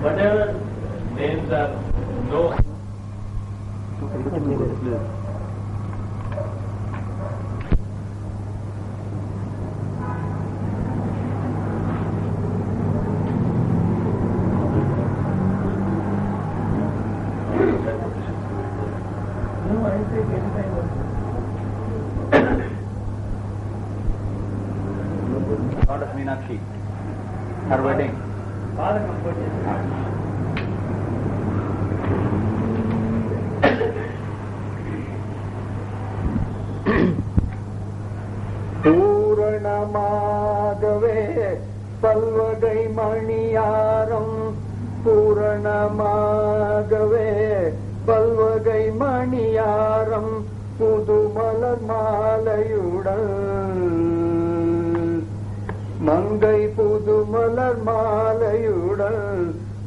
Whatever names are known. No, I take any kind of. Goddess Meenakshi, her wedding. Father comfort. பூரணமாகவே பல்வகை மணியாரம் பூரணமாகவே பல்வகை மணியாரம் புதுமலர் மாலையுடன் மங்கை புதுமலர் மாலையுடன்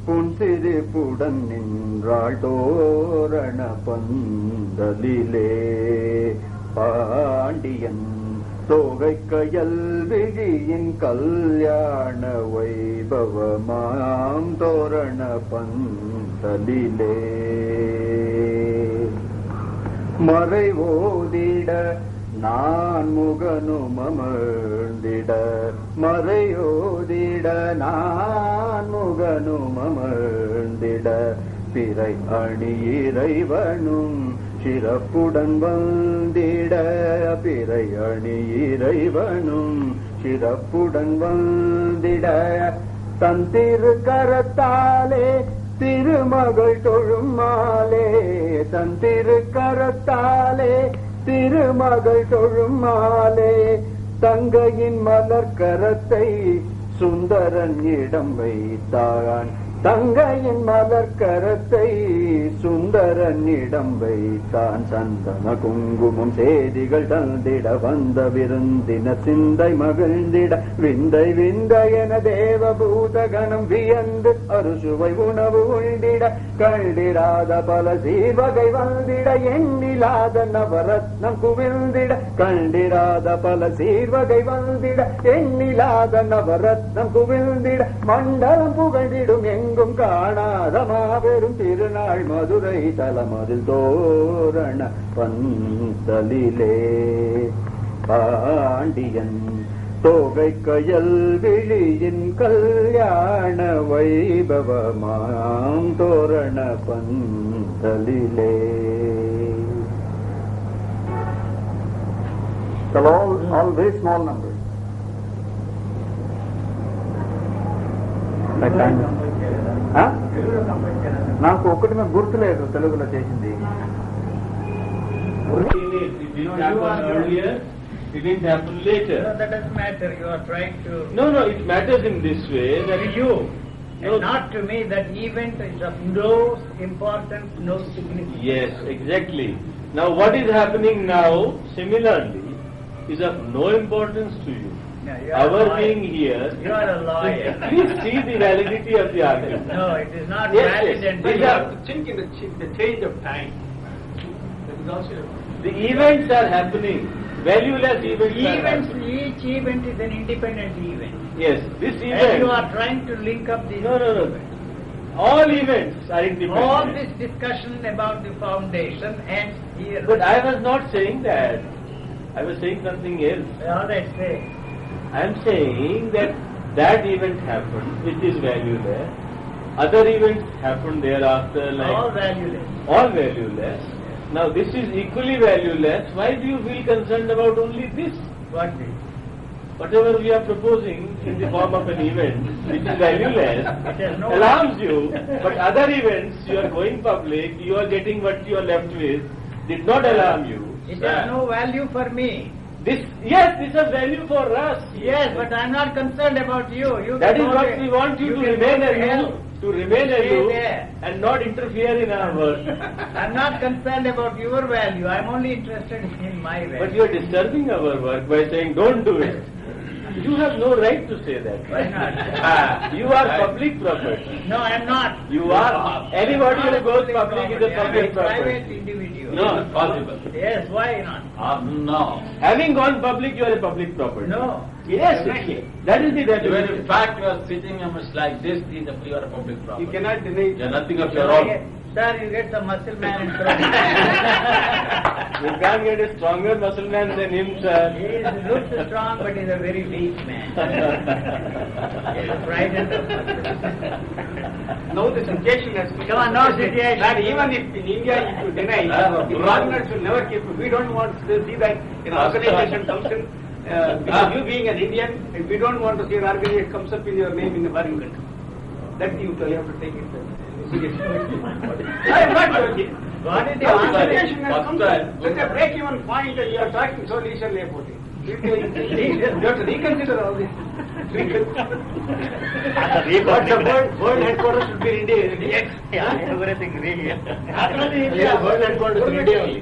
புன்சிரிப்புடன் நின்றாள் தோரண பந்தலிலே பாண்டியன் தோகை கயல் விழியின் கல்யாண வைபவமாம் தோரண பந்தலிலே மறை ஓதிட நான் முகனும் அமர்ந்திட மறையோதிட நான் முகனும் அமர்ந்திட பிறை அணி இறைவனும் சிறப்புடன் வந்திட பிறை அணி இறைவனும் சிறப்புடன் வந்திட தன் திருக்கரத்தாலே திருமகள் தொழும் மாலே தன் திருக்கரத்தாலே திருமகள் தொழும் மாலே தங்கையின் மலர்கரத்தை சுந்தரன் இடம் வைத்தான் தங்கையின் மலர்கரத்தை சுந்தரன் இடம் வைத்தான் சந்தன குங்குமம் சேதிகள் தந்திட வந்த விருந்தின சிந்தை மகிழ்ந்திட விந்தை விந்தை என தேவபூத கணம் வியந்து அறுசுவை உணவு உண்டிட கண்டிராத பல சீர்வகை வந்திட எண்ணிலாத நவரத்னம் குவிழ்ந்திட கண்டிராத பல சீர்வகை வந்திட எண்ணிலாத நவரத்னம் குவிழ்ந்திட மண்டலம் புகழ்ந்திடும் எங்கும் காணாத மாபெரும் திருநாள் மதுரை தலமதில் தோரண பந்தலிலே பாண்டியன் தோகை கயல் விழியின் கல்யாண வைபவமாம் தோரண பந்தலிலே. All very small numbers. నాకు ఒక్కటి నాకు గుర్తులేదు తెలుగులో చేసింది. It didn't happen later. No, that doesn't matter. You are trying to. No, it matters in this way that you. No, and not to me. That event is of no importance, no significance. Yes, exactly. Now what is happening now, similarly, is of no importance to you. Yeah, Our being here. You are a lawyer. Please see the validity of the argument. No, it is not Yes, valid. yes. And These you are have to think in the change of time. The events are happening. Valueless events are happening. Each event is an independent event. Yes, this event. And you are trying to link up these. No. All events are independent. All this discussion about the foundation ends here. But I was not saying that. I was saying something else. All right, say. I am saying that event happened, which is valueless. Other events happened thereafter, like All valueless. all valueless. Now this is equally valueless. Why do you feel concerned about only this? What this? Whatever we are proposing in the form of an event, which is valueless, It has no alarms you. But other events, you are going public, you are getting what you are left with, did not alarm you. It has no value for me. This has value for us. Yes, but I am not concerned about you. That is what we want you to can remain go to aloof, hell. to remain Stay aloof there. and not interfere in our work. I am not concerned about your value. I am only interested in my value. But you are disturbing our work by saying don't do it. You have no right to say that. Why not? You are public property. No, I am not. You are. Anybody who goes public is a I am public a private property. individual. No, possible. Yes, why not? No. Having gone public, you are a public property. No. Yes, Definitely. that is the Even definition. in fact you are sitting almost like this, you are a public property. You cannot deny. You are nothing of your own. Sir, you get the muscle man and throw him. You can't get a stronger muscle man than him, sir. He looks strong, but he's a very weak man. He is frightened of muscle. Now the situation has become Come on, no situation. that even if in India if you deny, the foreigners will never keep. We don't want to see that an organization comes in, because you being an Indian, and we don't want to see an organization comes up in your name in a foreign country. That you have to take it seriously. I am not joking. What is the Now the answer? situation has come to such a break-even point, and you are talking so leisurely about it. You have to reconsider all this. But the world headquarters should be in India. Yes. Everything really. World headquarters in India only.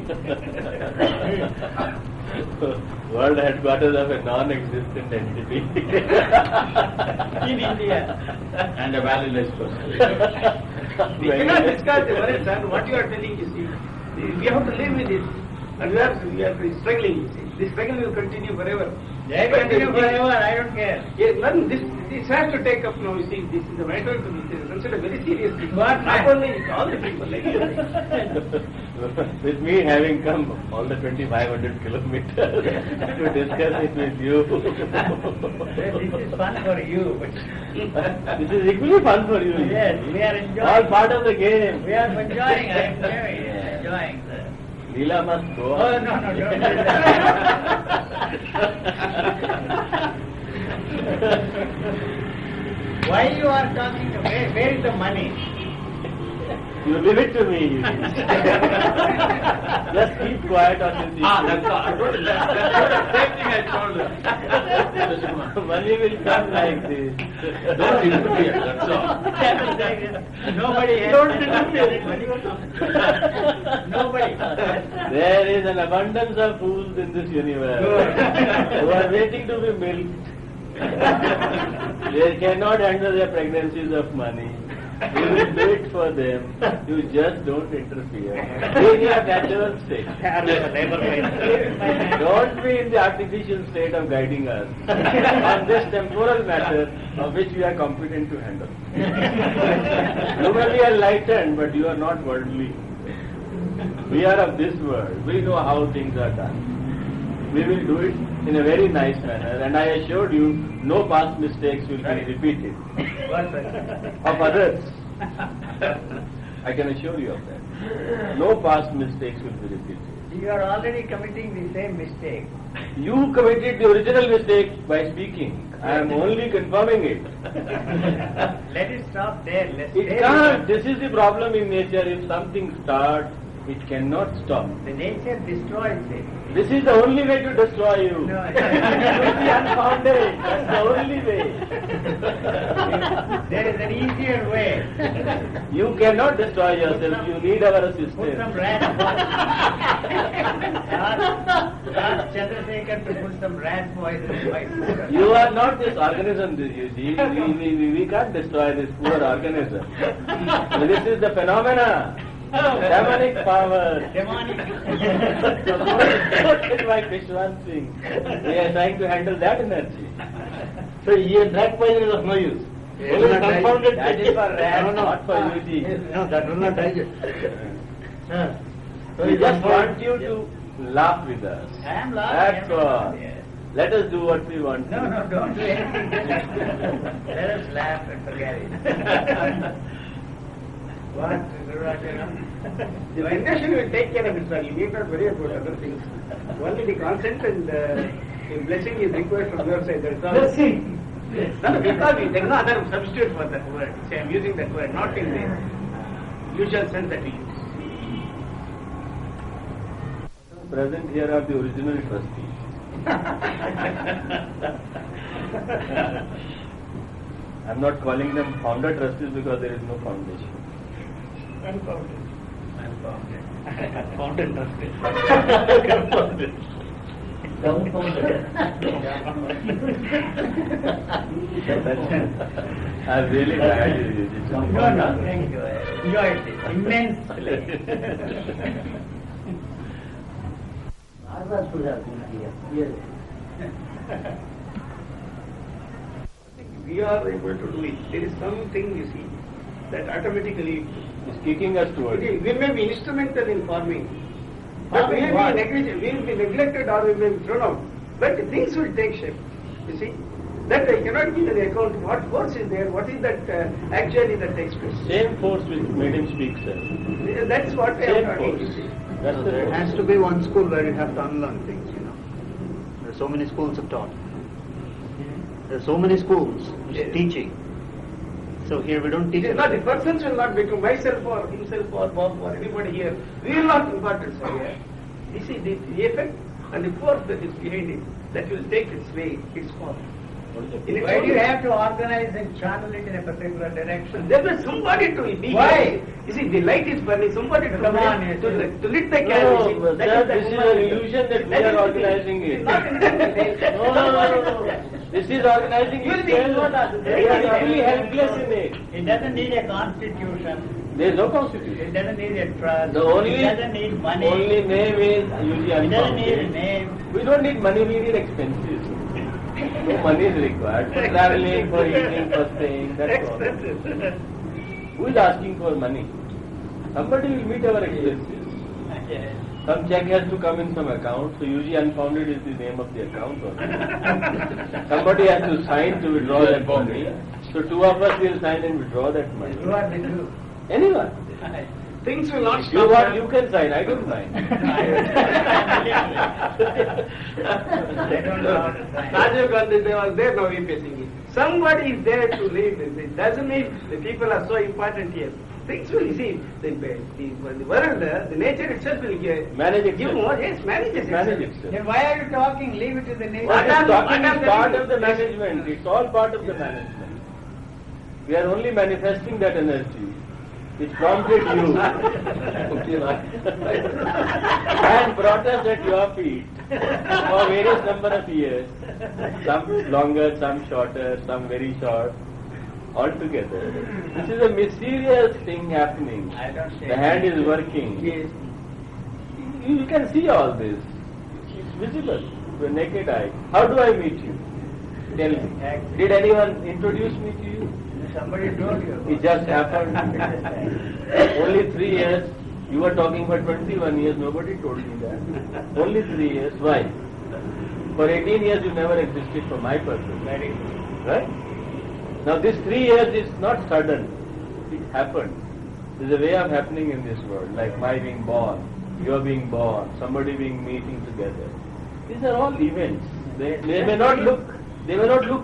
World headquarters of a non-existent entity. In India. And a valueless person. We cannot discuss the words and what you are telling is, we have to live with it. And we are struggling, you see. This struggle will continue forever. They continue forever, I don't care. Yes, this has to take up now, you see, this is a matter to be considered very seriously. What? Not only all the people like you. With me having come all the 2,500 kilometers to discuss it with you. This is fun for you, but This is equally fun for you. yes, we are enjoying. All part of the game. We are enjoying, I am enjoying, sir. Leela must go Oh, on. no, don't do that. Why you are talking, where is the money? You leave it to me. Just keep quiet on this issue. That's all. I told you that. That's the same thing I told her. Money will come like this. Don't interfere, that's all. Nobody has Don't Nobody. There is an abundance of fools in this universe who are waiting to be milked. They cannot handle the pregnancies of money. You will do it for them. You just don't interfere. Be in your natural state. Don't be in the artificial state of guiding us on this temporal matter of which we are competent to handle. You may be enlightened, but you are not worldly. We are of this world. We know how things are done. We will do it in a very nice manner, and I assured you, no past mistakes will be repeated of others. I can assure you of that. No past mistakes will be repeated. You are already committing the same mistake. You committed the original mistake by speaking. I am only confirming it. Let it stop there. Let's It stay can't. with This is the problem in nature. If something starts, it cannot stop. the nature destroys it. This is the only way to destroy you. No. To be unfounded. That's the only way. There is an easier way. You cannot destroy yourself. You need our Put some assistance. rat Ask Chandrasekhar to put some rat poison in my food. You are not this organism, you see. We can't destroy this poor organism. This is the phenomena. Demonic power. Demonic. Supported by Krishnan Singh. We are trying to handle that energy. So here that poison is of no use. Only confounded. That is for rats, not for you. See. No, that will not digest. So we just want you to laugh with us. I am laughing. That's all. Yes. Let us do what we want. No, don't do anything. Let us laugh and forget it. What, Gururajana? The intention will take care of itself. You need not worry about other things. Only the consent and the blessing is required from your side. That's all. Blessing. No, because there is no other substitute for that word. See, I am using that word, not in the usual sense that we use. Present here are the original trustees. I'm not calling them founder trustees because there is no foundation. Unfounded. Fountain trustee. Confounded. I'm really glad you used it. No, thank you. Enjoyed it immensely. we are able to do it. There is something, you see, that automatically It's kicking us towards it. we may be instrumental in forming. But we Forming what? may be neglected or we may be thrown out. But things will take shape. You see, that I cannot give an account what force is there, what is that actually that takes place. Same force which made him speak, sir. That's what I Same am talking, force. you see. That's the There force. has to be one school where you have to unlearn things, you know. There are so many schools of thought. There are so many schools Yes. teaching. So here we don't teach. It is not, the persons will not become myself or himself or Bob or anybody here. We will not important, sir, here. You see, the effect and the force that is behind it, that will take its way, its course. In its Why do you own way. have to organize and channel it in a particular direction? There was somebody to be. Why? You see, the light is burning, somebody to Come on, lit, yes, to lit the candle. you see, No, that sir, is the this is human an nature. illusion that we That are is the organizing thing. it. It's not intentional. No. This is organizing You will be itself. ignored. We are equally helpless in it. It doesn't need a constitution. There is no It constitution. doesn't need a trust. The only, it doesn't need money. only name is usually It doesn't need a unfounded. name. We don't need money, we need expenses. No money is required for traveling, for eating, for staying, that's all. Expenses. Who is asking for money? Somebody will meet our expenses. Yes. Some check has to come in some account, so usually unfounded is the name of the account. Somebody has to sign to withdraw that money. So two of us will sign and withdraw that money. Who are the two? Anyone. Things will not If stop. you want, there. you can sign, I don't sign. I don't know how to sign. Rajiv Gandhi, they was there, now we are facing it. Somebody is there to lead this. It doesn't mean the people are so important here. Things will, you see, the world, the nature itself will give. Manage it. Give more, yes, manage it. Manage it, sir. Then why are you talking? Leave it to the nature. What am- is talking what am is part telling of the you? management. It's all part of the management. We are only manifesting that energy. It prompted you and brought us at your feet for various number of years. Some longer, some shorter, some very short. All together. This is a mysterious thing happening. I don't say The hand is working. Yes. You can see all this. It's visible to a naked eye. How do I meet you? Tell me. Did anyone introduce me to you? Somebody told you. It just happened. Only 3 years. You were talking for 21 years. Nobody told me that. Only 3 years. Why? For 18 years you never existed for my purpose. Very good. Right? Now this 3 years is not sudden. It happened. There's a way of happening in this world, like my being born, your being born, somebody being meeting together. These are all events. They may not look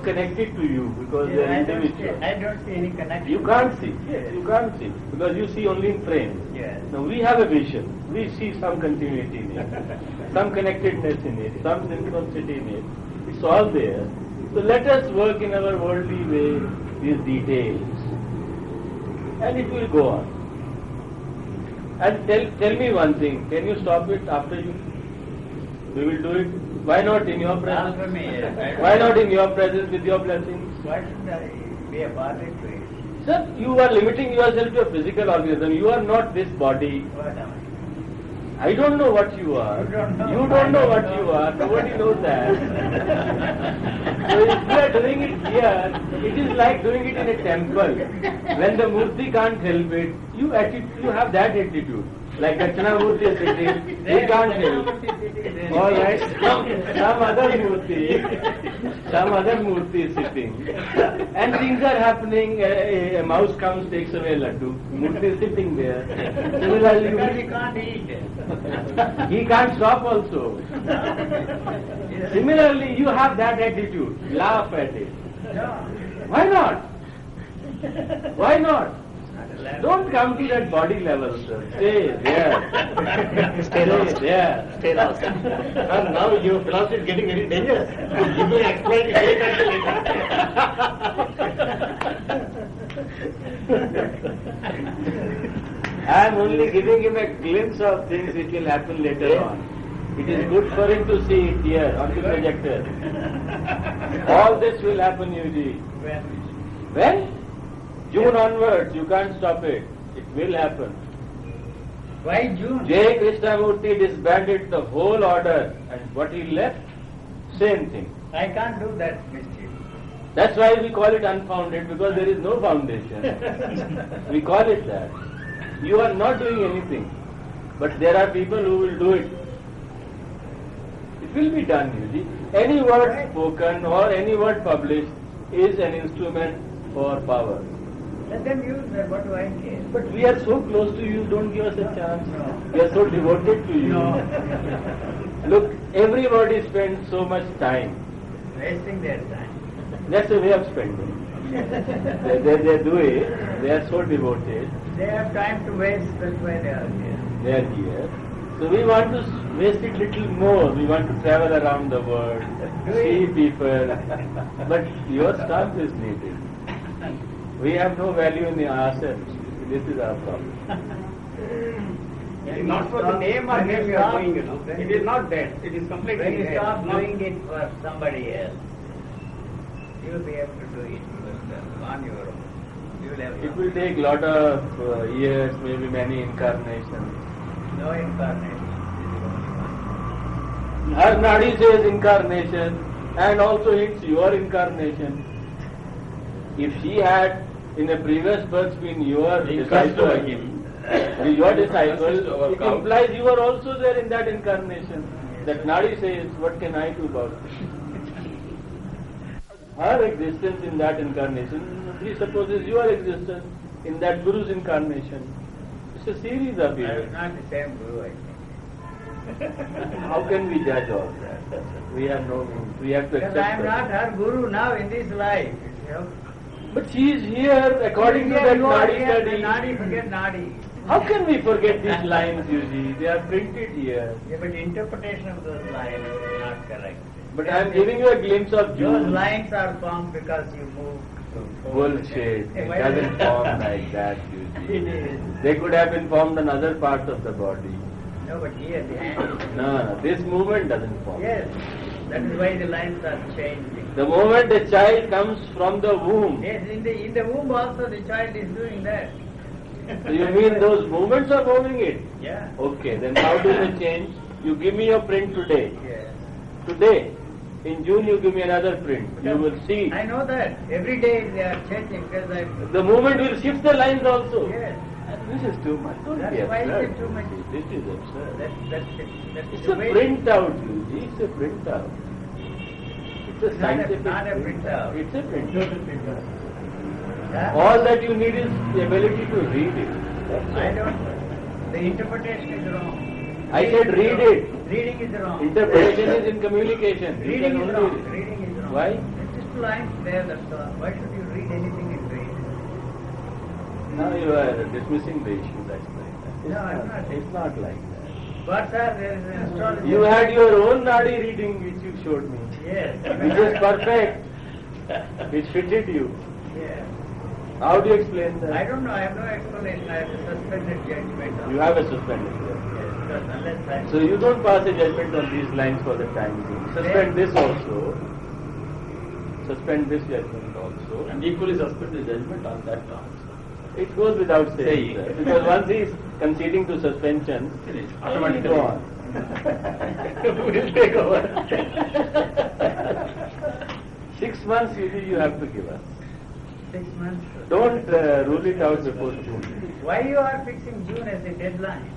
connected to you because they are individual. I don't see any connection. You can't see. Yes, you can't see because you see only in frames. Yes. Now we have a vision. We see some continuity in it, some connectedness in it, some synchronicity in it. It's all there. So let us work in our worldly way these details, and it will go on. And tell me one thing. Can you stop it after you? We will do it. Why not in your presence? After me, yes. Why not in your presence with your blessings? Why should I be a party to it? Sir, you are limiting yourself to a physical organism. You are not this body. What am I? I don't know what you are. You don't know. You don't know what you are. Nobody knows that. So if you are doing it here, it is like doing it in a temple. When the Murti can't help it, you have that attitude. Like Dakshinamurti is sitting, he can't help. All right, some other Murti is sitting. And things are happening, a mouse comes, takes away a laddu. Murti is sitting there. Similarly, Because he can't eat. he can't stop also. Similarly, you have that attitude. Laugh at it. No. Why not? Why not? Don't come to that body level, sir. Stay there. Stay lost. there. Stay lost. And now your philosophy is getting very dangerous. You will explain I am only giving him a glimpse of things which will happen later on. It is good for him to see it here on the projector. All this will happen, Yuji. When? June onwards, you can't stop it. It will happen. Why June? J. Krishnamurti disbanded the whole order, and what he left? Same thing. I can't do that mischief. That's why we call it unfounded, because there is no foundation. We call it that. You are not doing anything, but there are people who will do it. It will be done, you see. Any word spoken or any word published is an instrument for power. Let them use that, what do I care? But we are so close to you, don't give us a chance. No. We are so devoted to you. No. Look, everybody spends so much time. Wasting their time. That's a way of spending. they do it, they are so devoted, They have time to waste, that's why they are here. they are here. So we want to waste it little more. We want to travel around the world, see people. But your stuff is needed. We have no value in ourselves. This is our problem. It is not for the name or name you are doing, It is not that. It is completely When you there. stop Not- doing it for somebody else, you will be able to do it yourself on your own. You will have It will take lot of years, maybe many incarnations. no incarnation. Her nadi says incarnation and also it's your incarnation. If she had in a previous birth been your disciple, it implies you are also there in that incarnation. That nadi says, what can I do about it? Her existence in that incarnation presupposes your existence in that Guru's incarnation. It's a series of That is events. not the same Guru, I think. How can we judge all that? We have no means. We have to Because accept I am that. not her Guru now in this life. You know? But she is here according to Here that you are Nadi here, study. Nadi, forget Nadi. How can we forget these lines, you see? They are printed here. Yeah, but interpretation of those lines is not correct. But I am giving you a glimpse of Those June. lines are formed because you move. Bullshit. It doesn't form like that, you see. It is. They could have been formed on other parts of the body. No, but here the hand is. No, this movement doesn't form. Yes, that is why the lines are changing. The moment a child comes from the womb, Yes, in the womb also the child is doing that. so you mean those movements are moving it? Yeah. Okay, then how do they change? You give me your print today. Yes. Today, in June you give me another print. You will see. I know that. Every day they are changing because I. The movement will shift the lines also. Yes. This is too much. Don't That's be why absurd. it's too much. This is absurd. That's It's the a way. printout, you see. It's a printout. It's a Not a- scientific not a printout. It's a printout. Huh? All that you need is the ability to read it. That's I all. don't. The interpretation is wrong. I said read it. Reading is wrong. Interpretation is in communication. You Reading can is only wrong. read. Reading is wrong. Why? It's just lines there, that's all. Why should you read anything in read? Now you are dismissing the issue. That's like that. No, I'm not. It's not like that. But sir, there is an astrology. You had your own nadi reading which you showed me. Yes. Which is perfect. Which fitted you. Yes. How do you explain that? I don't know. I have no explanation. I have a suspended judgment. on You have a suspended it. judgment. Yes, because unless I. So you don't pass a judgment on these lines for the time being. Suspend this also. Suspend this judgment also. And equally suspend the judgment on that also. It goes without saying. Saying. Because once he is conceding to suspension, Finish. automatically go on. We'll take over. 6 months you have to give us. 6 months. Don't rule it out before June. Why you are fixing June as a deadline?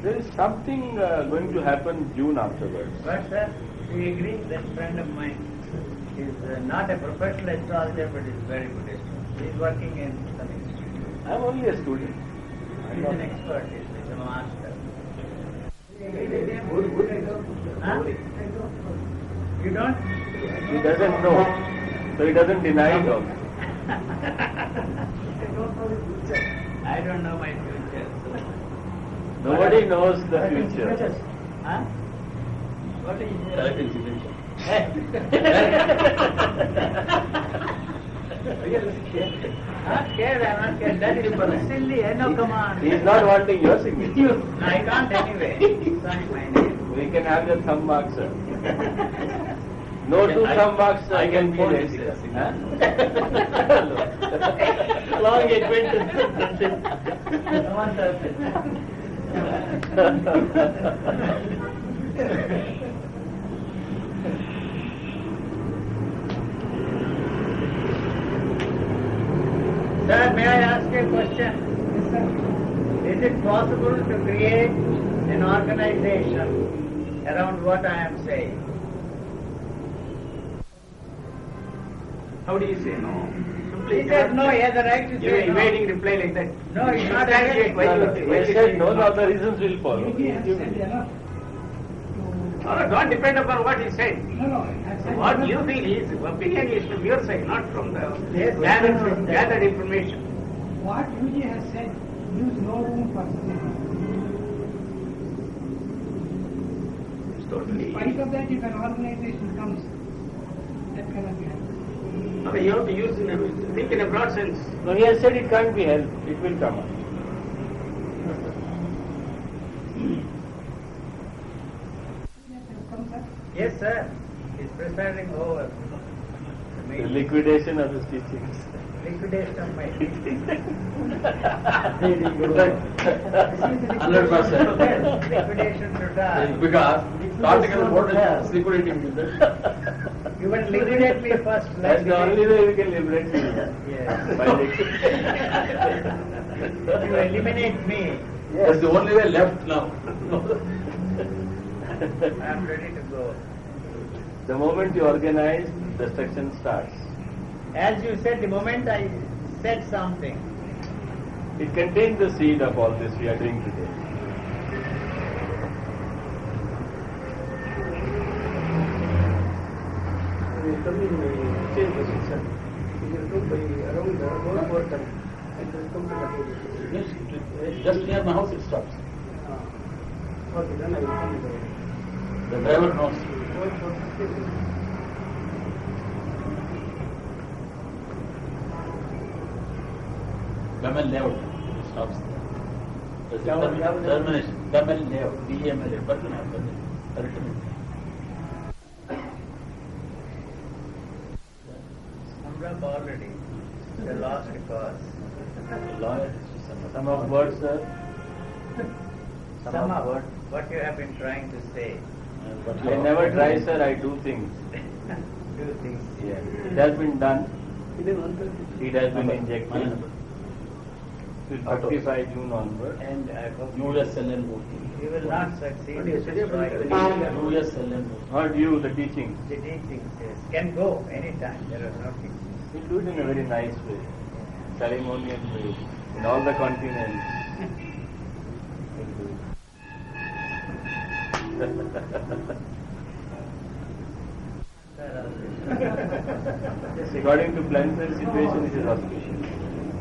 There is something going to happen June afterwards. But sir, we agree that friend of mine is not a professional astrologer, but is very good astrologer. He is working in some institute. I am only a student. He is an expert. He is a master. Huh? You don't? He doesn't know. So he doesn't deny it also. I don't know my future. Nobody knows the future. Huh? What is Correct information. Not scared, I'm not scared. That is silly. No, come on. He is not wanting your signature. No, I can't anyway. Sign my name. We can have the thumb mark, sir. No two thumb marks I can be phone less. this, yes. Huh? Long acquaintance. No one does it. Sir, may I ask you a question? Is it possible to create an organization around what I am saying? How do you say no? He said no, he has the right to You say no. evading reply like that. No, it's not Substantiate evading. why you He said no, now the reasons will follow. No, don't depend upon what he said. No, What you feel is opinion is from your side, not from the Yes, gathered information. what Yuji has said leaves no room for It's totally. in spite of that, if an organization comes, that cannot be happened. No, you have to use think in a broad sense. No, he has said it can't be helped. It will come up. Yes, sir. He's presiding over The me. liquidation of his teachings. Liquidation of my 100%. Yes, liquidation to die. Because article what is liquidating you that? You will liquidate me first. That's the only way we can liberate you. Yes. By You eliminate me. That's the only way left now. I am ready to go. The moment you organize, destruction starts. As you said, the moment I said something, It contains the seed of all this we are doing today. Come in change position. You will come by around the whole quarter and will come to the Yes, just near my house it stops. Okay, then I will come by. The driver knows. Gamal layout stops there. Termination. Gamal layout. DML. But you have ultimately. summed up already the lost cause. Lawyer. Some of words, sir. Sum up what you have been trying to say. I never try, sir. I do things. Do things. Yeah. It has been done. It has been injected. Till 35 June onward. And I hope USLN you will not succeed in destroying USLN. Not you, the teachings. the teachings. Yes. Can go anytime. There are no teachings. We do it in a very nice way, ceremonial way, in all the continents. Yes, according to planetary situation, it is auspicious.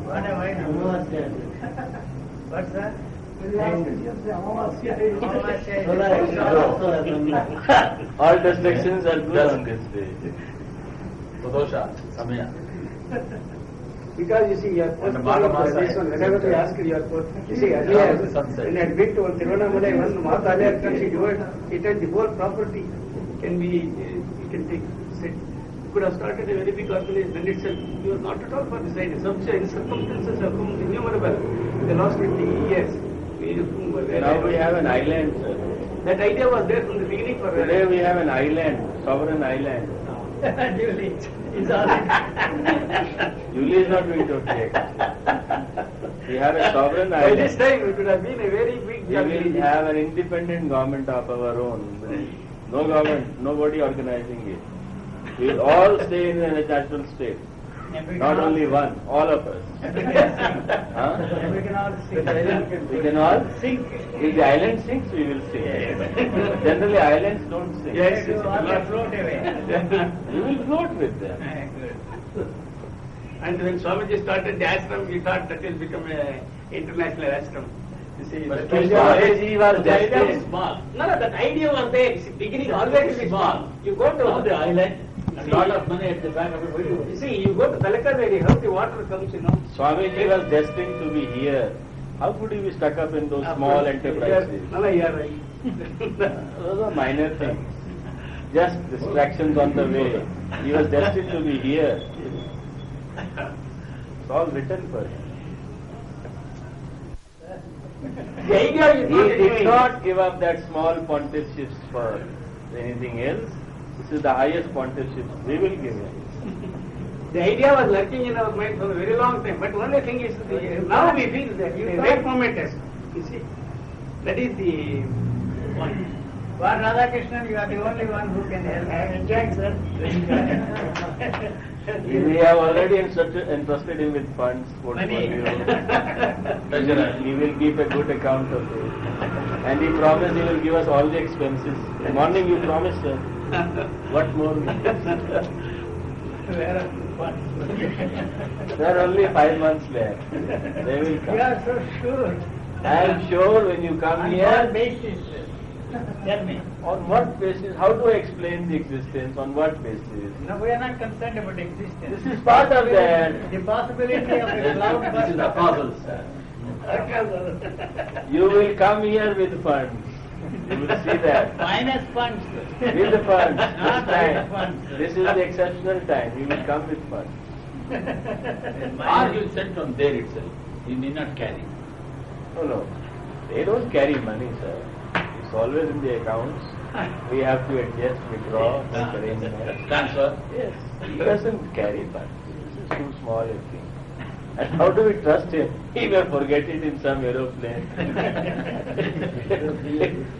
What am I now? What's that? All destructions are good on this day. Pradosha, Samaya. Because you see, you are And the Maghamasa. whenever we ask you are you see, earlier, when I had been to Tiruvannamalai, one Mata earlier, she said the whole property can be, you can take, said, you could have started a very big organization itself. You are not at all for this idea. Circumstances have come innumerable in the last 20 years. Now we have an island, sir. That idea was there from the beginning for Today we have an island, sovereign island. Julie is all Julie is not going to object. We have a sovereign By this island. time it would have been a very big We will have an independent government of our own. No government, nobody organizing it. We will all stay in a natural state. Not only one, all of us. Huh? We can all sing. We can all Sing. If the island sinks, we will sing. Generally, islands don't sing. Yes, You yes, all yes. float away. We will float with them. Good. And when Swamiji started the ashram, we thought that will become a international ashram. You see, But that Swamiji was the idea destined. was small. no, that idea was there. You see, beginning always is small. You go Now the to island, a lot of money at the back of it. you see, you go to Talakaderi, how the water comes, you know. Swamiji was destined to be here. How could he be stuck up in those small enterprises? No, you are right. Those are minor things. Just distractions on the way. He was destined to be here. It's all written for him. The idea is not He did anyway. not give up that small pontiffships for anything else. This is the highest pontiffships we will give him. The idea was lurking in our mind for a very long time, but only thing is, now we feel that the right moment has come. You see, that is the point. For Radhakrishnan, you are the only one who can help. I am enjoying, sir. We have already entrusted him with funds, portfolio, treasurer. He will keep a good account of it. And he promised he will give us all the expenses. In the morning you promised, sir. What more? Where are the funds? There are only 5 months left. They will You come. are so sure. I am sure when you come On here. what basis? Tell me. On what basis? How do I explain the existence? On what basis? No, we are not concerned about existence. This is part of that. The possibility of a cloud This is apostles. You will come here with funds. You will see that. Minus funds. With the funds. Not This with time. funds. This is the exceptional time. You will come with funds. Or you send from there itself. You need not carry. No. They don't carry money, sir. It's always in the accounts. We have to adjust, withdraw, make arrangements. Transfer. Yes. He doesn't carry funds. This is too small a thing. And how do we trust him? He may forget it in some aeroplane.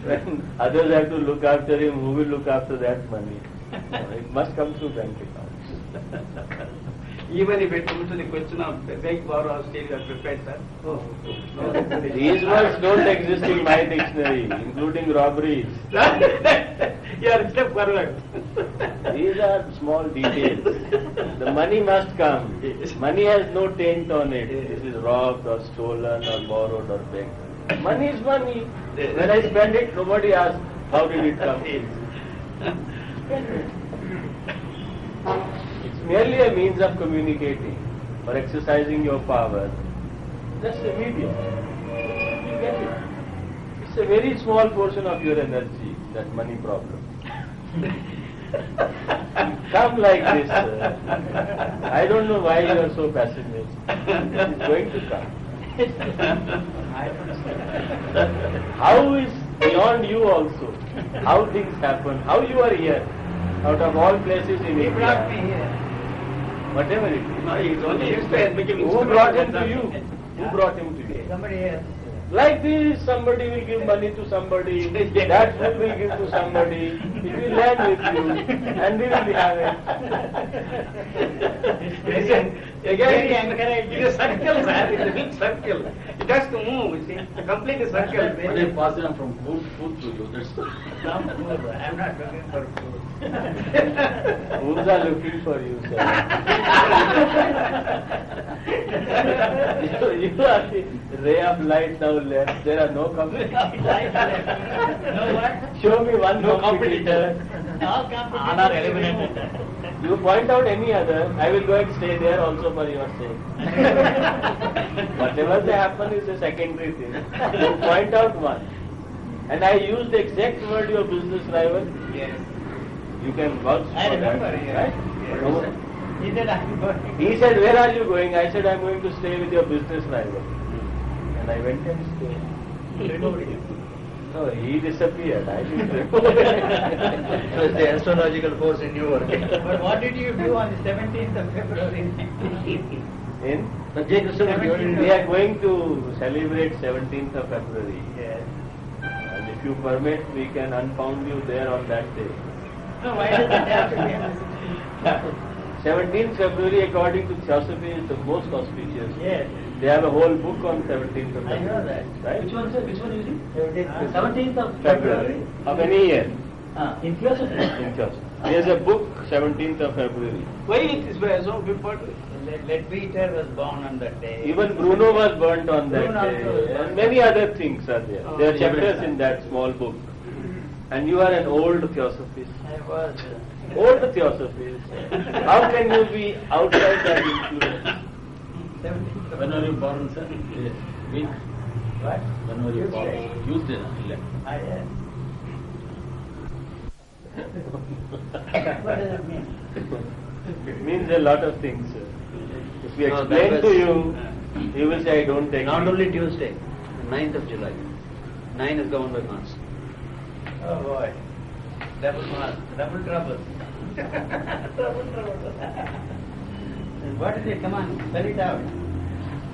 When others have to look after him, who will look after that money? It must come through bank accounts. Even if it comes to the question of beg, borrow, or steal, you are prepared, sir. These words don't exist in my dictionary, including robberies. You are a step forward. These are small details. The money must come. Money has no taint on it. This is robbed or stolen or borrowed or begged. Money is money. When I spend it, nobody asks, how did it come? It's merely a means of communicating or exercising your power. Just a medium. You get it. It's a very small portion of your energy, that money problem. Come like this, sir. I don't know why you are so pessimistic. It's going to come. How is beyond you also? How things happen? How you are here? Out of all places in He India. brought me here. Whatever it is. No, it's only inspired, became Who brought him to you? Who brought him to you? Somebody else. Like this, somebody will give money to somebody, that food will give to somebody, it will land with you, and we will be having. Again, it is a circle, sir. It's a big circle. It has to move, you see. Complete the circle. When they pass on from food to you, that's Some food. I am not looking for food. Fools are looking for you, sir. You are the ray of light now left. There are no competitors. No what? Show me one competitor. All competition. You point out any other, I will go and stay there also for your sake. Whatever they happen is a secondary thing. You point out one. And I used the exact word, your business rival. Yes. You can vouch for I remember, that, yes. right? Yes. No. He said, I'm going. He said, where are you going? I said, I'm going to stay with your business rival. And I went and stayed. Removed him. No, he disappeared. I didn't remove It was the astrological force in you working. But what did you do on the 17th of February? In? Seventeenth. We are going to celebrate 17th of February. Yes. And if you permit, we can unfound you there on that day. No, why does it have to be on the 17th February, according to Theosophy, is the most auspicious. Yes. They have a whole book on 17th of I February. know that. Right? Which one, sir? Which one is it? 17th of February. Of any year. In Theosophy. In Theosophy. There is a book, 17th of February. Why it is so important? Peter was born on that day. Even Bruno was burnt on that Bruno also was day. burnt. And many other things are there. There are chapters in that small book. And you are an old Theosophist. I was. Old Theosophist. How can you be outside that influence? 17th of When were you born, sir? Yes. Week. What? When were you born? Tuesday. Tuesday, no? 11. Yes. What does it mean? It means a lot of things, sir. If we No, explain that to was- you, you will say, I don't take Not it. only Tuesday, 9th of July. 9 is governed by Mars. Oh boy. Double trouble. Double trouble. What is it? Come on, spell it out.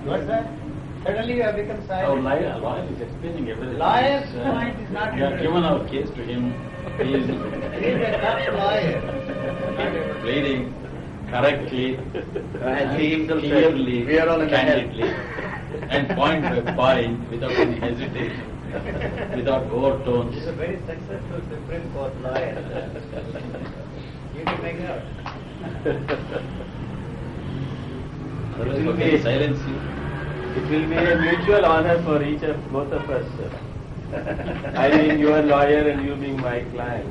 What's that? Suddenly you have become Our silent. lawyer is explaining everything. Lawyer's point is not We have interesting. given our case to him. He is He is a tough lawyer. pleading correctly, As he himself said, clearly, we are all in the hell. candidly, and point by point, without any hesitation, without overtones. He's a very successful Supreme Court lawyer. You can make it out. Okay, silence you. It will be a mutual honor for both of us, sir. I being your lawyer and you being my client.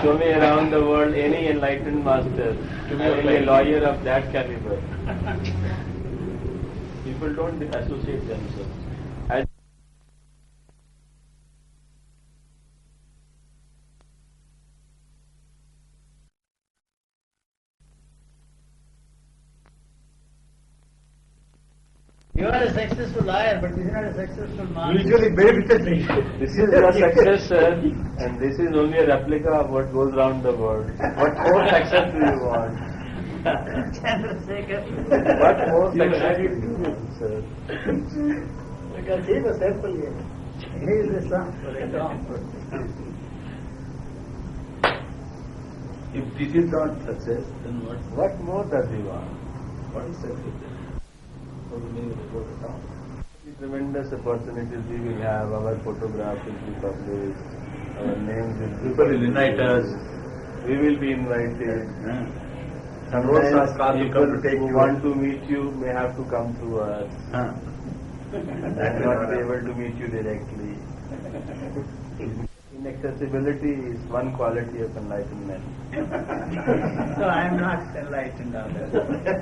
Show me around the world any enlightened master To be having a client. lawyer of that caliber. People don't associate themselves. You are a successful lawyer, but this is not a successful man. This is your success, sir, and this is only a replica of what goes around the world. What more success do you want? Chandrasekhar. What more success do you want, sir? Because he is a simple here. He is the son for a comfort. If this is not success, then what? What more does he want? What is success? How do many will go to town? Tremendous opportunities we will have. Our photographs will be published. Our names will be People will invite us. We will be invited. Some roads are cars will People come to take who you. want to meet you may have to come through us. And not be able to meet you directly. Inaccessibility is one quality of enlightenment. So I am not enlightened on that.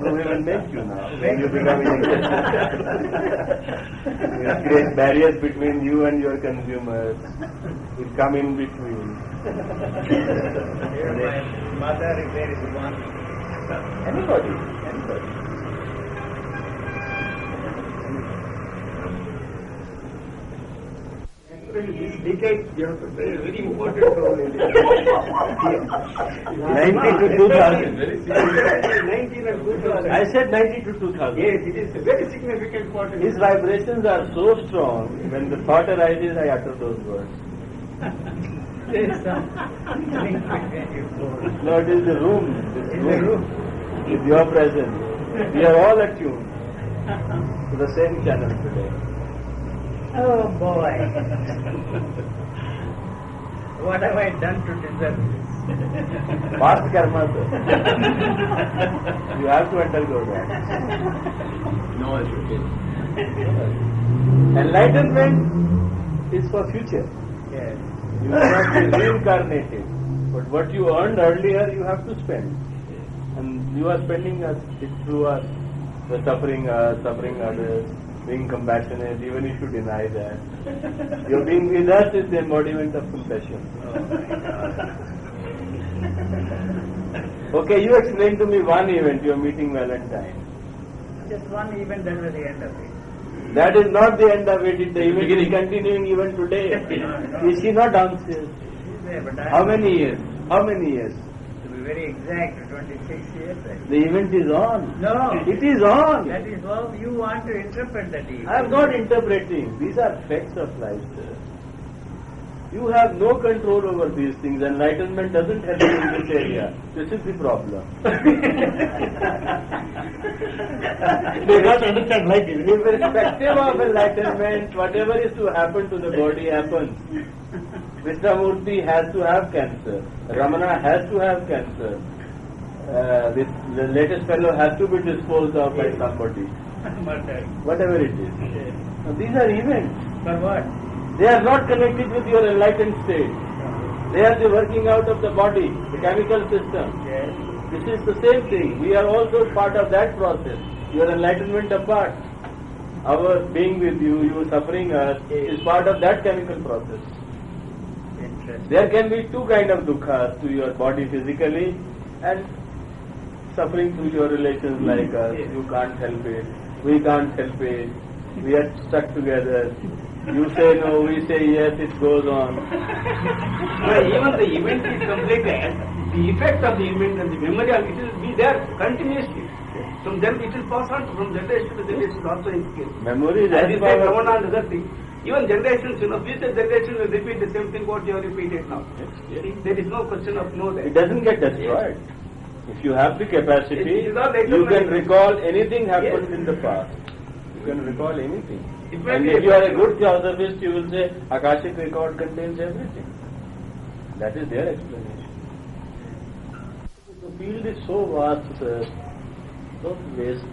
No, we will make you now. When you become inaccessible. We will create barriers between you and your consumers. We'll come in between. Here my mother, if there is one. Anybody. This decade, you have to play a very important role in it. 90 to 2000. 19 and 2000. I said 90 to 2000. Yes, it is a very significant part. His vibrations are so strong, when the thought arises, I utter those words. There is some link between you both. No, it is the room. This In the room. With your presence. We are all attuned to the same channel today. Oh boy. What have I done to deserve this? Past karma, sir. You have to undergo that. No, it's okay. Enlightenment is for future. Yes. You cannot be reincarnated. But what you earned earlier, you have to spend. And you are spending it through us. The suffering others, being compassionate, even if you deny that. Your being with us is the embodiment of compassion. Okay, you explain to me one event, you are meeting Valentine. Just one event, that was the end of it. That is not the end of it, the event is continuing even today. Is she not downstairs? She's there, but I How many years? How many years? to be very exact, 26 years. The event is on. No. It is on. That is how you want to interpret that event. I am not interpreting. These are facts of life, sir. You have no control over these things. Enlightenment doesn't help you in this area. This is the problem. They not understand like it. Irrespective of enlightenment, whatever is to happen to the body happens. Krishnamurti has to have cancer. Ramana has to have cancer. The latest fellow has to be disposed of by somebody. Murdered. Whatever it is. Now, these are events. For what? They are not connected with your enlightened state. They are the working out of the body, the chemical system. Yes. This is the same thing. We are also part of that process. Your enlightenment apart. Our being with you, you suffering us, is part of that chemical process. Interesting. There can be two kinds of dukkha to your body physically and suffering through your relations like us. You can't help it. We can't help it. We are stuck together. You say no, we say yes, it goes on. But even the event is completed, the effect of the event and the memory of it will be there continuously. From then it will pass on from generation to generation also in case. Memory is As as you said, powerful. Ravana and other thing. Even generations, future generations will repeat the same thing what you have repeated now. There is no question of no there. It doesn't get destroyed. If you have the capacity, It is all you can recognized. recall anything happened Yes. in the past. You can recall anything. It may And be if you are a possible. good theosophist, you will say Akashic record contains everything. That is their explanation. The field is so vast, don't waste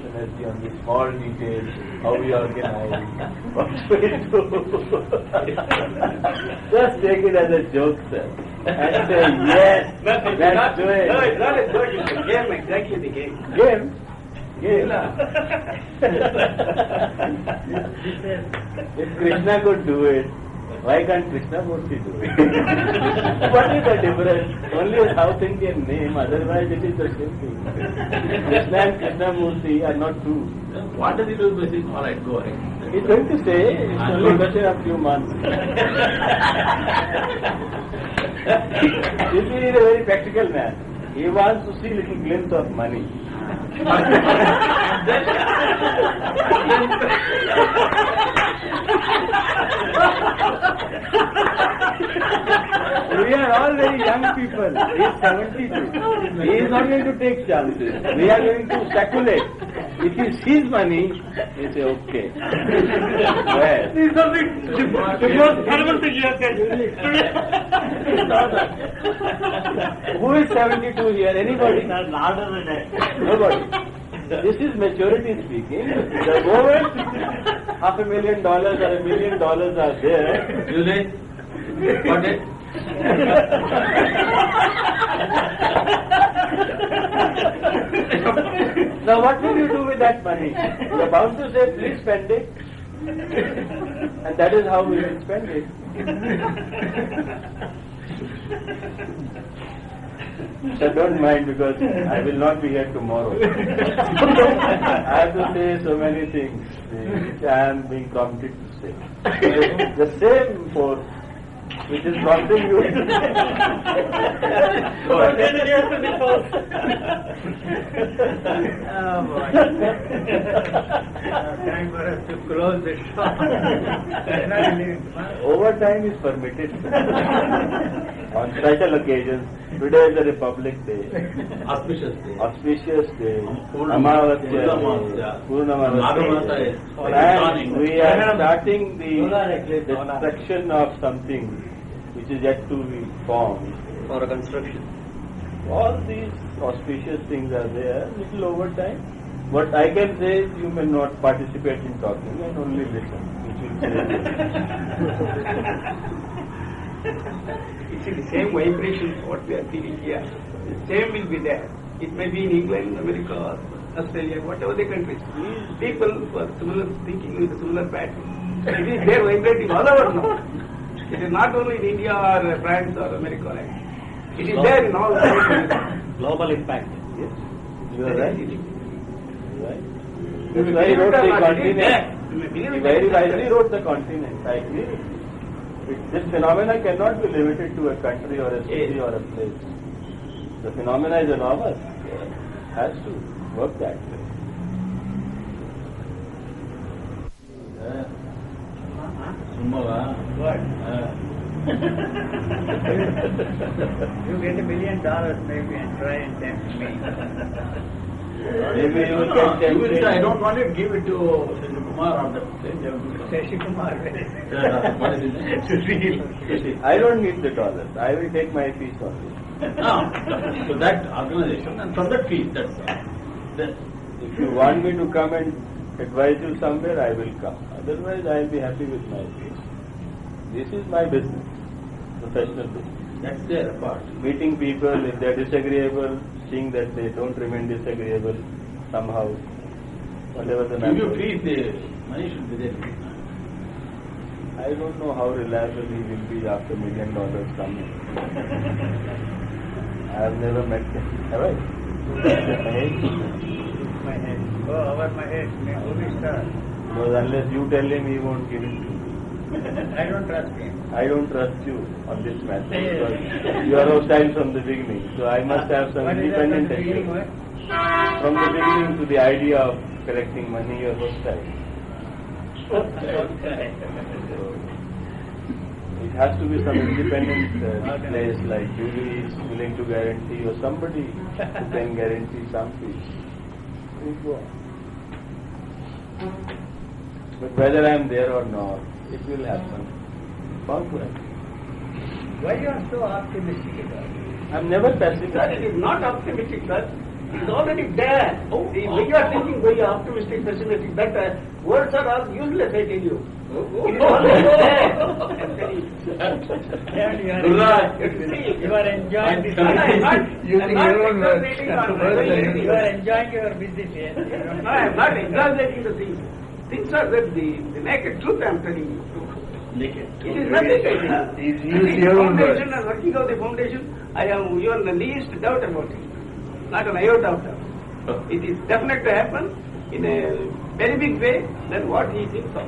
energy on the small details, how we organize, what we do. Just take it as a joke, sir, and say, yes, let's do No, it's it. not a joke, it's a game, exactly the game. Game. Game. If Krishna could do it, why can't Krishna Murti do it? What is the difference? Only a South Indian name, otherwise it is the same thing. Krishna and Krishna Murti are not two. What does he do with this? All right, go ahead. He's going to say it's only a question of few months. Sushil is a very practical man. He wants to see little glimpse of money. We are all very young people. He is 72. He is not going to take chances. We are going to speculate. If he sees money, he say, okay. Well, This is the most terrible thing you have said. who is 72 here? Anybody? Nobody. This is maturity speaking. The moment $500,000 or $1 million are there, Julie, what is? now what will you do with that money? You are bound to say, please spend it. And that is how we will spend it. So don't mind because I will not be here tomorrow. I have to say so many things which I am being prompted to say. The same force which is prompting you. Oh boy. Time for us to close the shop. We're not leaving tomorrow. Overtime is permitted on special occasions. Today is a Republic Day, Auspicious day. auspicious day, Purnamasa. Amavasya, Magamasa Purnamasa, is and we are starting the Solar eclipse. destruction of something which is yet to be formed. For a construction. All these auspicious things are there, little overtime. What I can say is you may not participate in talking and only listen, which will You see, the same vibrations what we are feeling here, the same will be there. It may be in England, America, or Australia, whatever the countries. People who are similar thinking with a similar pattern. It is there vibrating all over now. It is not only in India or France or America. Right? It is there in all countries. Global impact. Yes, you are right. Right. That's why he wrote the continent. He very wisely wrote the continent. I agree. This phenomena cannot be limited to a country or a city or a place. The phenomena is enormous. Has to work that way. Summava. What? You get $1 million maybe and try and tempt me. Maybe you No, can you will tempt say, I me. don't want to give it to Kumar or the Shashi Kumar, what is his name? I don't need the dollars. I will take my fees only. No, so that organization and from that fees, that's all. Then, If you want me to come and advise you somewhere, I will come. Otherwise, I will be happy with my fees. This is my business, professional business. that's their part. Meeting people, if they are disagreeable, seeing that they don't remain disagreeable somehow, whatever the If matter. you fees, the money should be there. I don't know how reliable he will be after $1 million coming. I have never met him. Have I? My head. Oh, over my head. Movie star. Because unless you tell him, he won't give it to you. I don't trust him. I don't trust you on this matter because you are hostile from the beginning. So I must have some What is that independent from the beginning, action. what? From the beginning to the idea of collecting money, you are hostile. Okay. So it has to be some independent place like Julie is willing to guarantee or somebody who can guarantee some fees. We go on. But whether I am there or not, it will happen. Bound to happen. Why you are so optimistic about it? I am never Sir, pessimistic. it is not optimistic, sir. It is already there. When you are thinking very optimistic, pessimistic, that words are all useless, I tell you. It is already there. I'm telling you. You are enjoying this. Using your own words. You are enjoying your business here. No, I am not exaggerating the things. Things are there, the naked truth I am telling you. Naked. It is nothing. He's used your own words. Foundation and working out the foundation, you are the least doubt about it. Not an iota of doubt. It is definite to happen in a very big way than what he thinks of.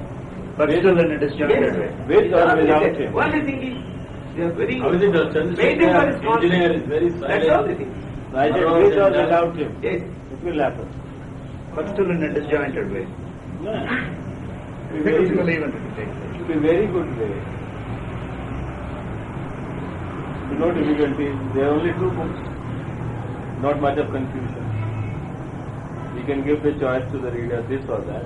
But still in a disjointed way. With or without him. Only thing is, they are very How is it that waiting for his engineer is very That's all the silent? thing. I said with or without him. Yes. It will happen. But still in a disjointed way. No. Physical even to take. It will be very good way. No difficulties. There are only 2 books. Not much of confusion. We can give the choice to the reader, this or that.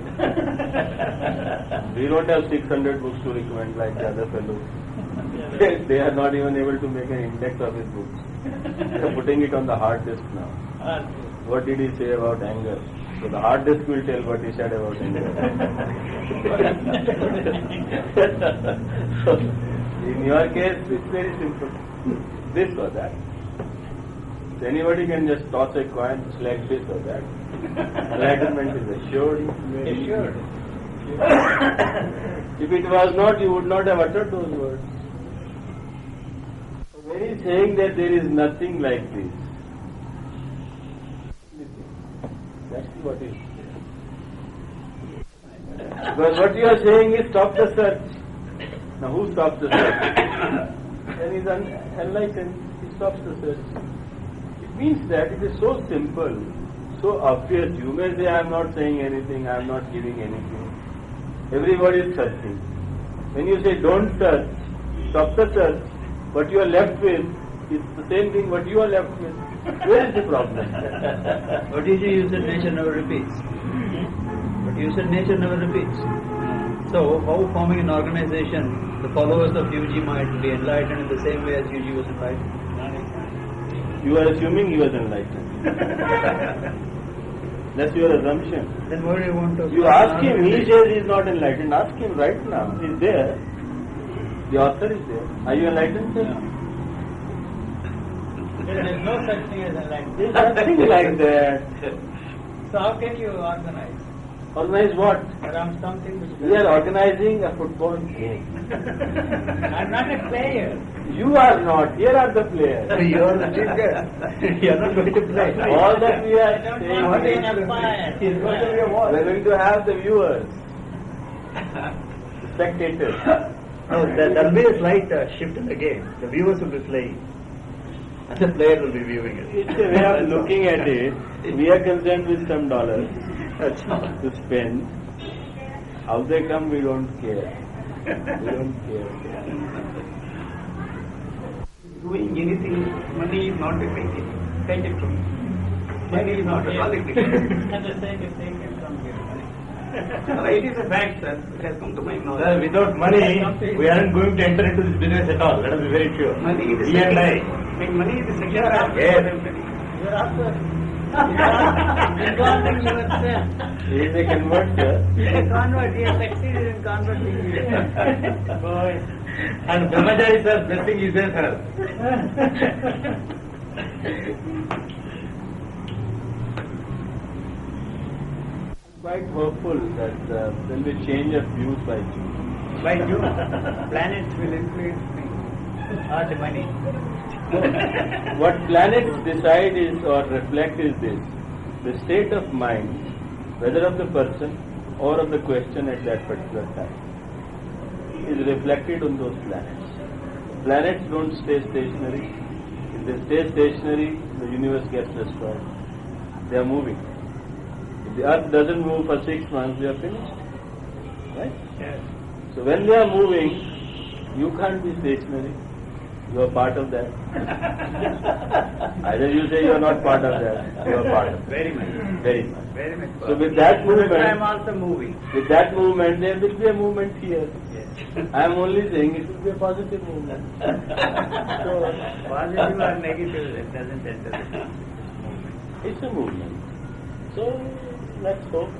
We don't have 600 books to recommend like the other fellows. They are not even able to make an index of his books. They are putting it on the hard disk now. What did he say about anger? So the hard disk will tell what he said about anger. So, in your case, it's very simple. This or that. So anybody can just toss a coin, select this or that. Enlightenment is assured. Assured. If it was not, you would not have uttered those words. When he is saying that there is nothing like this, that's what is there. Because what you are saying is stop the search. Now who stops the search? Then he is enlightened, he stops the search. It means that it is so simple, so obvious. You may say I am not saying anything, I am not giving anything. Everybody is searching. When you say don't search, stop the search, what you are left with is the same thing what you are left with. Where is the problem? What you say, you said nature never repeats. But you said nature never repeats. So, how forming an organization, the followers of UG might be enlightened in the same way as UG was enlightened? You are assuming he was enlightened. That's your assumption. Then why do you want to... You ask him, he says he is not enlightened. Ask him right now. He is there. The author is there. Are you enlightened, sir? There is no such thing as enlightenment. There is nothing like that. So how can you organize Organize what? around something which We are organizing a football game. I'm not a player. You are not. Here are the players. You are the chief guest. You are not going to play. All that we are I don't saying want to be is an umpire. He is going to be a we wall. are going to have the viewers, the spectators. No, there will be a slight shift in the game. The viewers will be playing. And the player will be viewing it. It's a way of looking at it. We are concerned with some dollars That's all. to spend. How they come, we don't care. We don't care. Doing anything, money is not a criteria. Take it from me. Money is not a solid criteria. And the same is taken from here. It is a fact, sir. It has come to my Sir, knowledge. without money, we aren't going to enter into this business at all. Let us be very sure. Money is the We and second. I. Money is the second aspect. Yes. You're after involving yourself. He is a converter. He's a convert. He has succeeded in converting you. Boy. And Brahmachari sir, blessing is there, sir. Quite hopeful that there will be change of views by June. By June, planets will influence me. Or the money. What planets decide is or reflect is this: the state of mind, whether of the person or of the question at that particular time is reflected on those planets. Planets don't stay stationary. If they stay stationary, the universe gets destroyed. They are moving. If the earth doesn't move for 6 months, we are finished. Right? Yes. So when they are moving, you can't be stationary. You are part of that. Either you say you are not part of that, you are part of it. Very much. Very much. Very much. So with that movement, I am also moving. with that movement, there will be a movement here. Yes. I am only saying it will be a positive movement. So, Positive or negative, it doesn't enter the movement. it's a movement. So let's hope.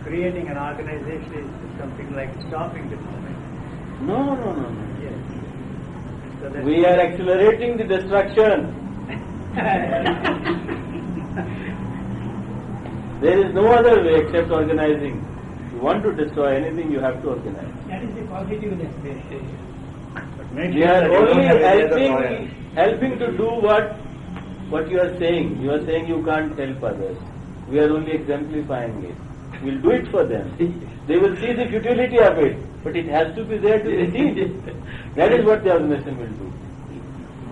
Creating an organization is something like stopping the movement. No. Yes. So that We are accelerating the destruction. There is no other way except organizing. If you want to destroy anything, you have to organize. That is the positiveness. We are only helping to do what you are saying. You are saying you can't help others. We are only exemplifying it. We will do it for them. They will see the futility of it, but it has to be there to be seen. That is what the organization will do.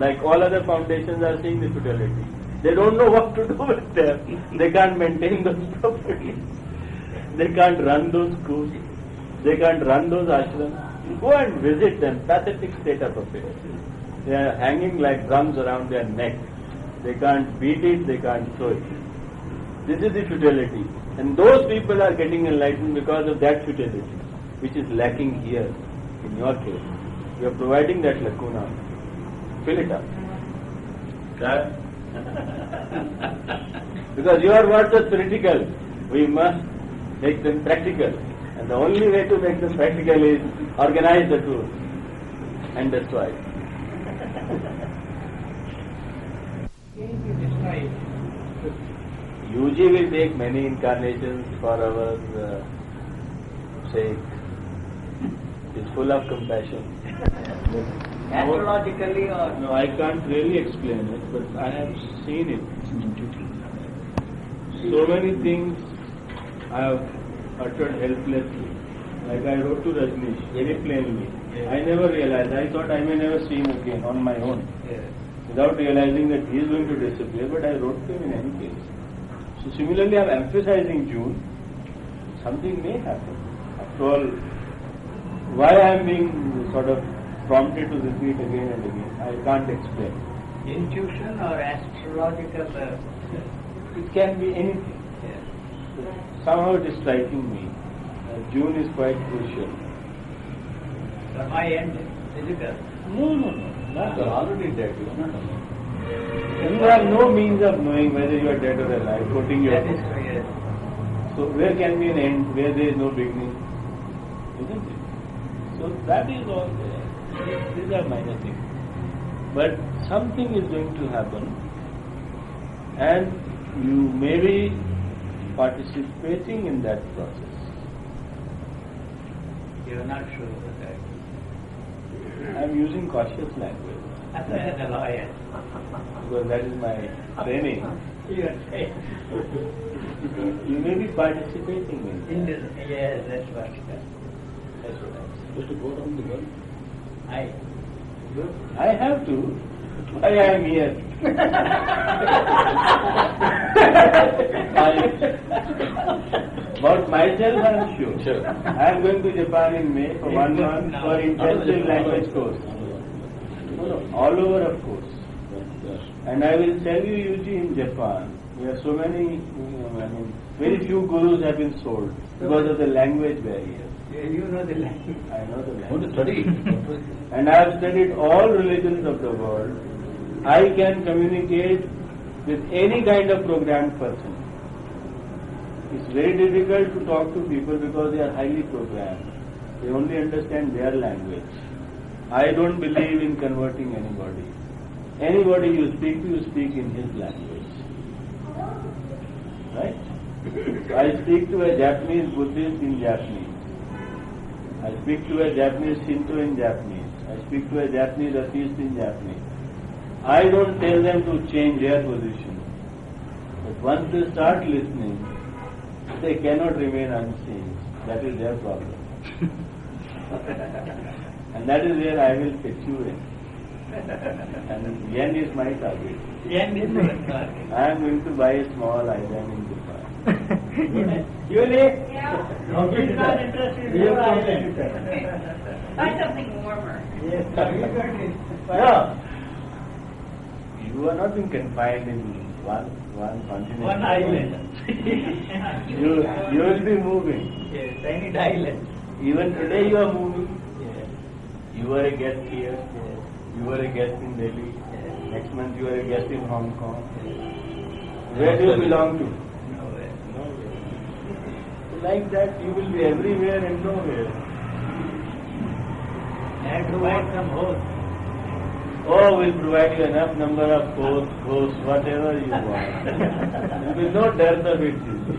Like all other foundations are seeing the futility. They don't know what to do with them. They can't maintain those properties. They can't run those schools. They can't run those ashrams. Go and visit them. Pathetic state of affairs. They are hanging like drums around their neck. They can't beat it. They can't throw it. This is the futility. And those people are getting enlightened because of that futility, which is lacking here in your case. You are providing that lacuna. Fill it up. Because your words are theoretical, we must make them practical. And the only way to make them practical is organize the truth and destroy it. UG will take many incarnations for our sake. It is full of compassion. astrologically or No, I can't really explain it, but I have seen it. So many things I have uttered helplessly. Like I wrote to Rajneesh very plainly. I never realized. I thought I may never see him again on my own. Without realizing that he is going to disappear, but I wrote to him in any case. So similarly, I am emphasizing June. Something may happen. After all, why I am being sort of prompted to repeat again and again, I can't explain. intuition or astrological. It can be anything. Somehow it is striking me. June is quite crucial. From my end, physical. No. You are already dead. You are not alive. You have no means of knowing whether you are dead or alive, quoting your That is book. yes. So where can be an end where there is no beginning? Isn't it? So that is all there. These are minor things. But something is going to happen, and you may be participating in that process. You are not sure of that. I am using cautious language As a lawyer. because that is my training. You are saying. You may be participating in that. Yes, that's what it is. That's what I am saying. Just to go around the world. I have to. Why I am here? About myself, I am sure. I am going to Japan in May for 1 month for intensive language course. No, all over, of course. And I will tell you, UG, in Japan, there are so many, very few gurus have been sold because of the language barrier. You know the language. I know the language. Want to study? And I have studied all religions of the world. I can communicate with any kind of programmed person. It's very difficult to talk to people because they are highly programmed. They only understand their language. I don't believe in converting anybody. Anybody you speak in his language. Right? I speak to a Japanese Buddhist in Japanese. I speak to a Japanese Shinto in Japanese. I speak to a Japanese atheist in Japanese. I don't tell them to change their position. But once they start listening, they cannot remain unchanged. That is their problem. And that is where I will fit you in. And yen is my target. Yen is your target. I am going to buy a small island in Japan. Julie? Yeah. He's not interested in your island. Find something warmer. Yes, so you got it. No. You are not being confined in one continent. One island. You will be moving. Yes, I need island. Even today you are moving. Yes. You are a guest here. Yes. You are a guest in Delhi. Yes. Next month you are a guest in Hong Kong. Where do you belong to? Nowhere. Like that you will be everywhere and nowhere. I have to find some host. Oh, we'll provide you enough number of hosts, whatever you want. There will be no dearth of it.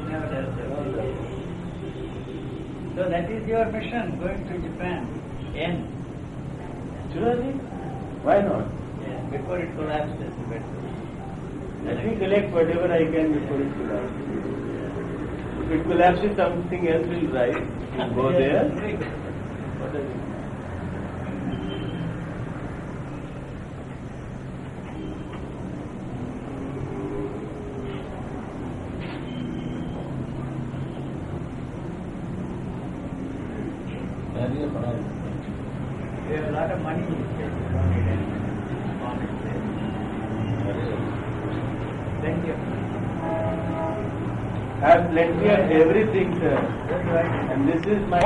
Never does that. So that is your mission, going to Japan. Yen. Surely? Why not? Yeah, before it collapses. Let me collect whatever I can before it collapses. If it collapses, something else will rise. We'll go there. Very good. What does it mean? We have a lot of money in this. We don't need any honest place. Plenty of money. I have plenty of everything, sir. That's right. And this is my